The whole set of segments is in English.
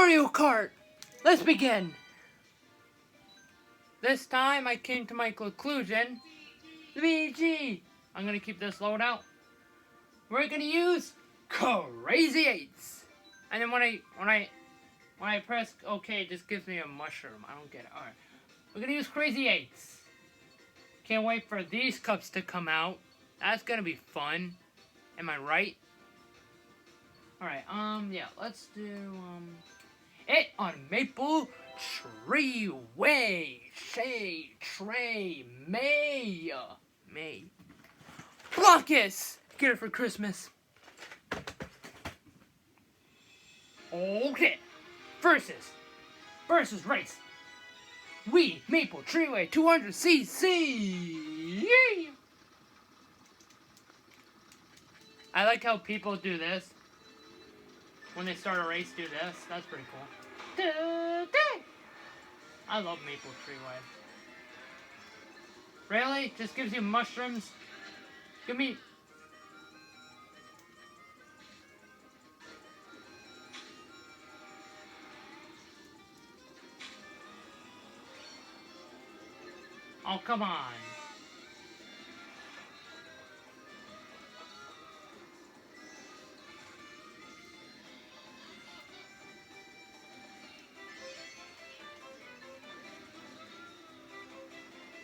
Mario Kart! Let's begin! This time I came to my conclusion. Luigi! I'm gonna keep this loadout. We're gonna use Crazy Eights! And then when I press OK, it just gives me a mushroom. I don't get it. Alright. We're gonna use Crazy Eights. Can't wait for these cups to come out. That's gonna be fun. Am I right? Alright, yeah, let's do, it on Maple Tree Way. May. Blockus! Get it for Christmas. Okay. Versus race. We Maple Treeway 200cc. I like how people do this. When they start a race, do this. That's pretty cool. I love Maple Treeway. Really? Just gives you mushrooms? Give me... Oh, come on.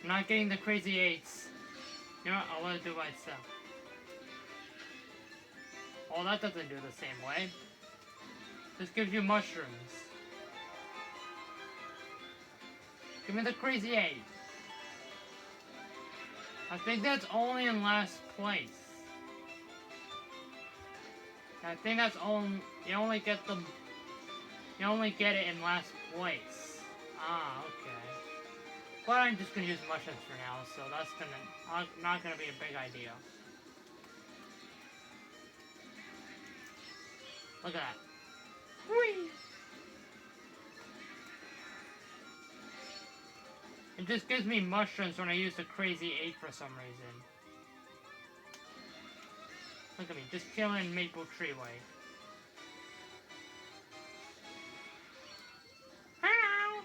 I'm not getting the Crazy Eights. You know what? I'll let it do by itself. Oh, that doesn't do the same way. This gives you mushrooms. Give me the Crazy Eight. I think that's only in last place. I think that's only... You only get it in last place. Ah, okay. But I'm just gonna use mushrooms for now, so that's not gonna be a big idea. Look at that. Whee! It just gives me mushrooms when I use the Crazy Eight for some reason. Look at me, just killing Maple Treeway. Hello!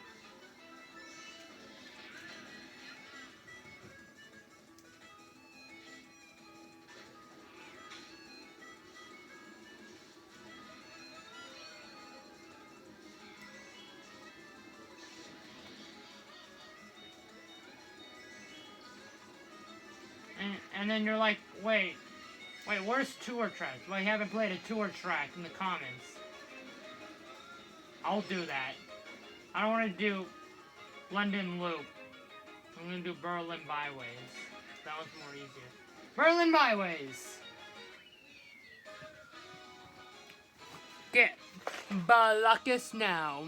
And then you're like, wait, where's tour tracks? Well, I haven't played a tour track in the comments. I'll do that. I don't want to do London Loop. I'm going to do Berlin Byways. That one's more easier. Berlin Byways! Get Blockus now.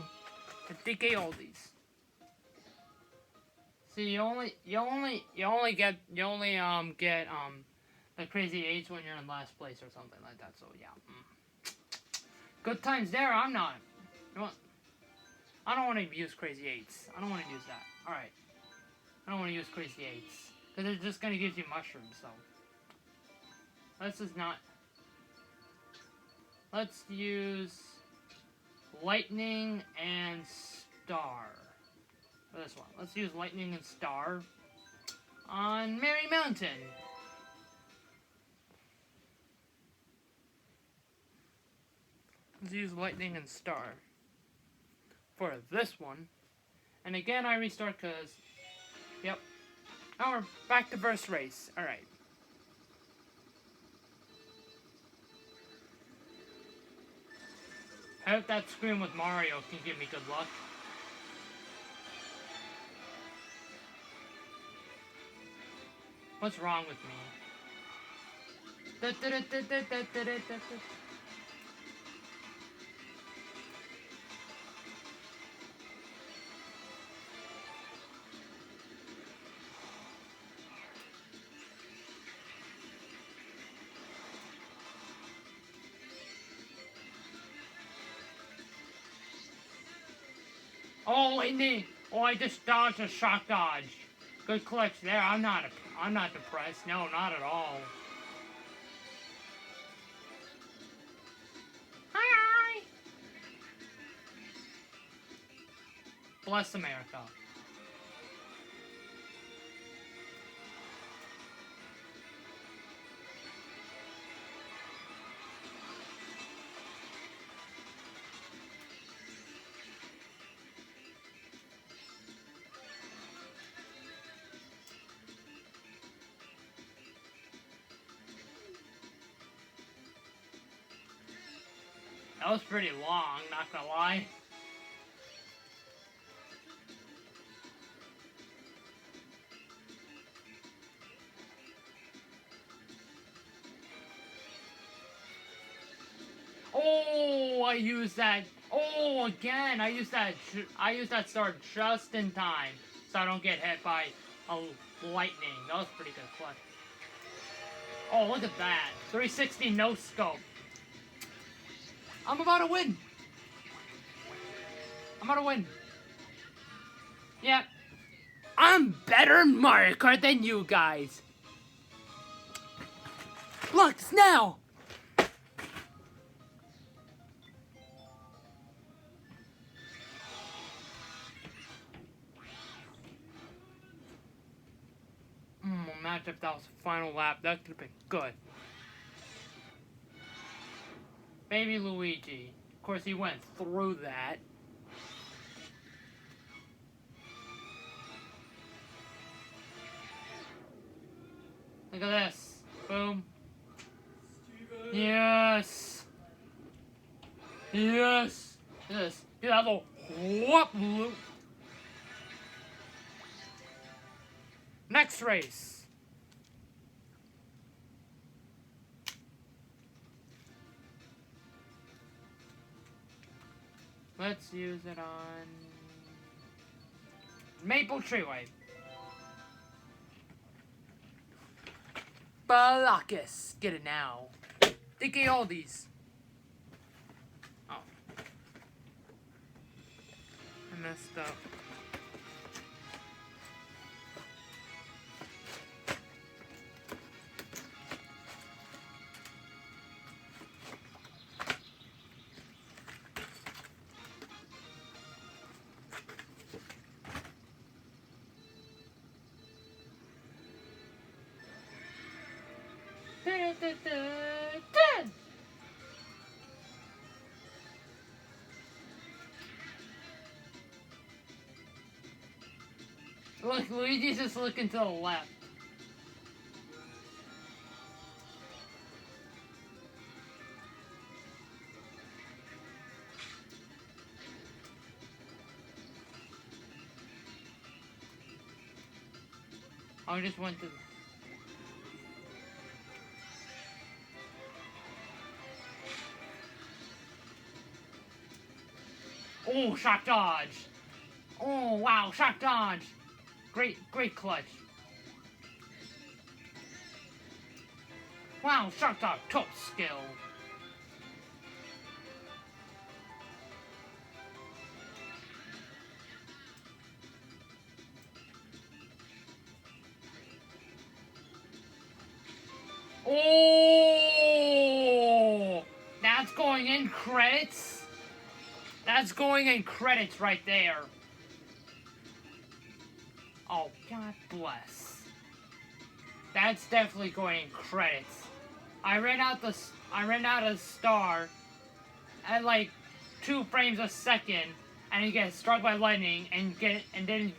And DK Oldies. See, you only get the Crazy Eights when you're in last place or something like that. So yeah, good times there. I'm not. You know, I don't want to use Crazy Eights. I don't want to use that. All right, I don't want to use Crazy Eights because they're just gonna give you mushrooms. So let's just not. Let's use Lightning and Star. For this one. Let's use Lightning and Star on Merry Mountain. Let's use Lightning and Star for this one. And again, I restart because, yep. Now we're back to verse race. Alright. I hope that screen with Mario can give me good luck. What's wrong with me? Oh, lightning! Oh, I just dodged a shock dodge. Good clutch there. I'm not depressed. No, not at all. Hi. Bless America. That was pretty long, not gonna lie. Oh, I used that. Oh, again, I used that sword just in time, so I don't get hit by a lightning. That was pretty good clutch. Oh, look at that. 360 no scope. I'm about to win. I'm about to win. Yep. I'm better in Mario Kart than you guys. Deluxe now. Imagine if that was the final lap. That could have been good. Baby Luigi. Of course, he went through that. Look at this. Boom. Steven. Yes. Yes. Yes. Do that little whoop loop. Next race. Let's use it on Maple Treeway. Balakis. Get it now. Dicky Oldies. Oh. I messed up. Look, Luigi's just looking to the left. I just went to... Oh, shock dodge. Oh, wow, shock dodge. Great clutch. Wow, shock dodge, top skill. Oh, that's going in credits. That's going in credits right there. Oh, God bless. That's definitely going in credits. I ran out a star at like 2 frames a second, and you get struck by lightning and didn't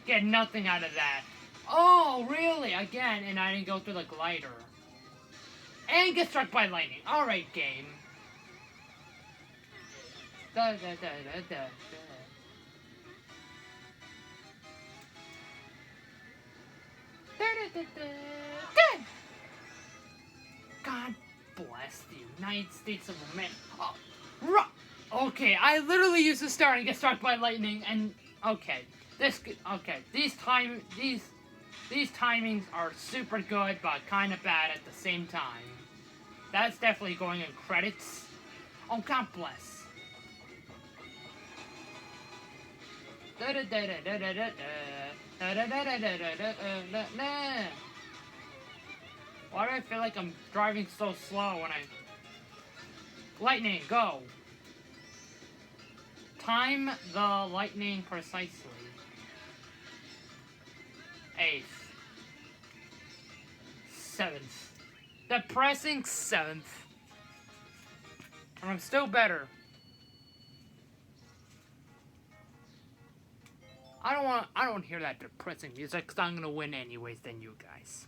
get nothing out of that. Oh, really? Again, and I didn't go through the glider. And get struck by lightning. Alright, game. Da, da, da, da, da, da. God bless the United States of America. Oh, okay, I literally used the star and get struck by lightning, and okay, these timings are super good, but kind of bad at the same time. That's definitely going in credits. Oh, God bless. Why do I feel like I'm driving so slow when I... Lightning, go! Time the lightning precisely. 8th. 7th. Depressing 7th. And I'm still better. I don't want to hear that depressing music because I'm gonna win anyways than you guys.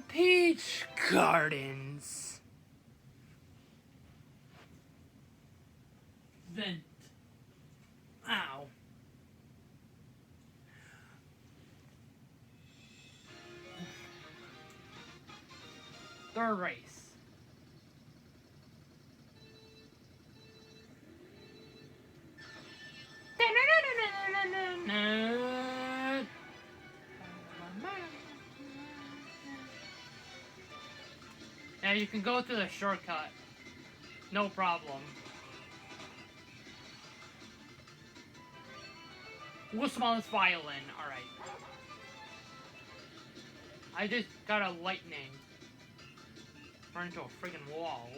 Peach Gardens. Vent. Ow. Third race. Now you can go through the shortcut. No problem. Guzman's violin. Alright. I just got a lightning. Run into a friggin' wall.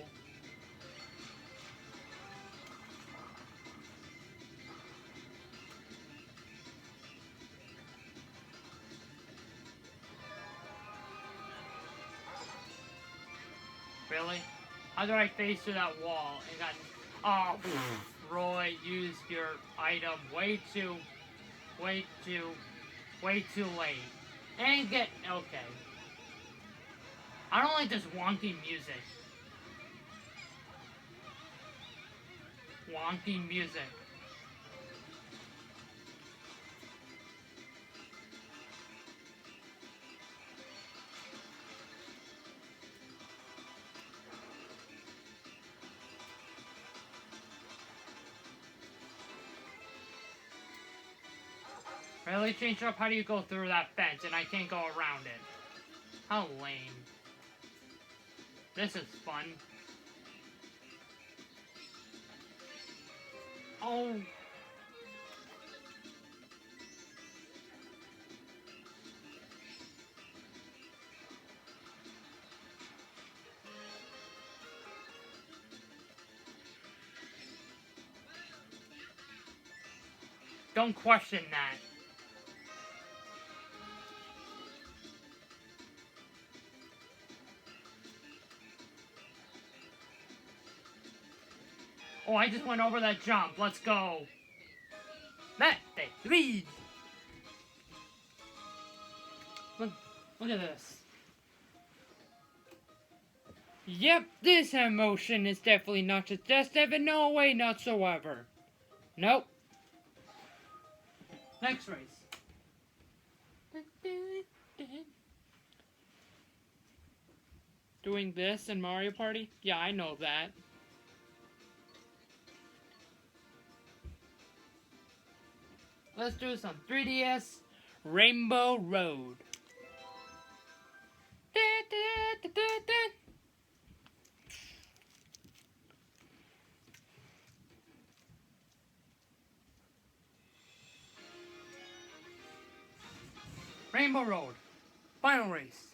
Really? How do I face through that wall and got... Oh, Roy used your item way too late. And get... Okay. I don't like this wonky music. Wonky music. Really, change up? How do you go through that fence and I can't go around it? How lame. This is fun. Oh. Don't question that. Oh, I just went over that jump. Let's go. Mate, read. Look at this. Yep, this emotion is definitely not suggestive in no way whatsoever. Nope. Next race. Doing this in Mario Party? Yeah, I know that. Let's do some 3DS Rainbow Road. Rainbow Road. Final race.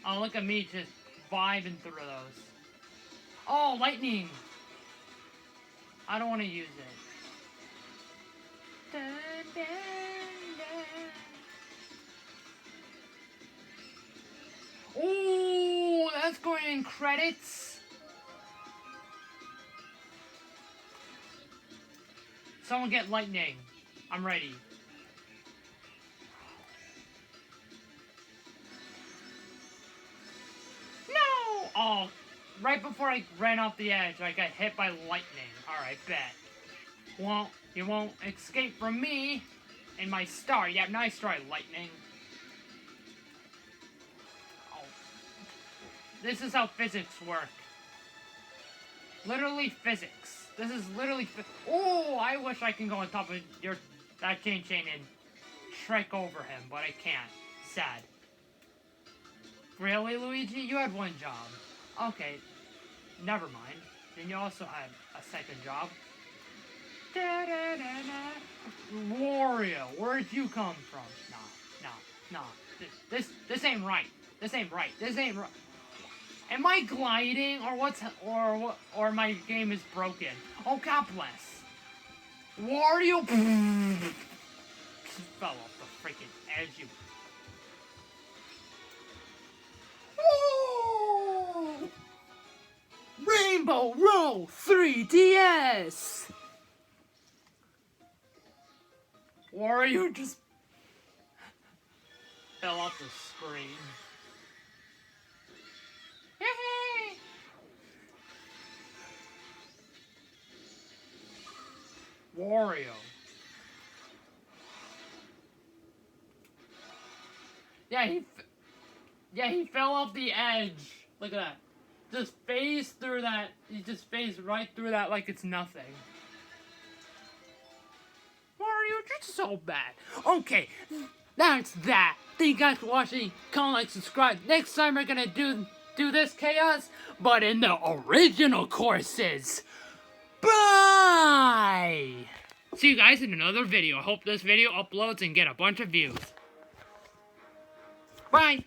Oh, look at me just vibing through those. Oh, lightning! I don't want to use it. Dun, dun, dun. Ooh, that's going in credits. Someone get lightning. I'm ready. Oh, right before I ran off the edge, I got hit by lightning. Alright, bet. Well, you won't escape from me and my star. Yeah, nice try, lightning. Oh. This is how physics work. Literally physics. This is literally... Oh, I wish I can go on top of that chain and trek over him, but I can't. Sad. Really, Luigi? You had one job. Okay, never mind. Then you also had a second job. Wario, where'd you come from? Nah. This ain't right. This ain't right. This ain't right. Am I gliding, or my game is broken? Oh, God bless. Wario fell off the freaking edge. You. Whoa! Rainbow Roll 3DS. Wario just fell off the screen. Hey! Wario. Yeah, he fell off the edge. Look at that. Just phased through that. He just phased right through that like it's nothing. Mario, you're so bad. Okay, that's that. Thank you guys for watching. Comment, like, subscribe. Next time we're gonna do this chaos, but in the original courses. Bye! See you guys in another video. I hope this video uploads and get a bunch of views. Bye!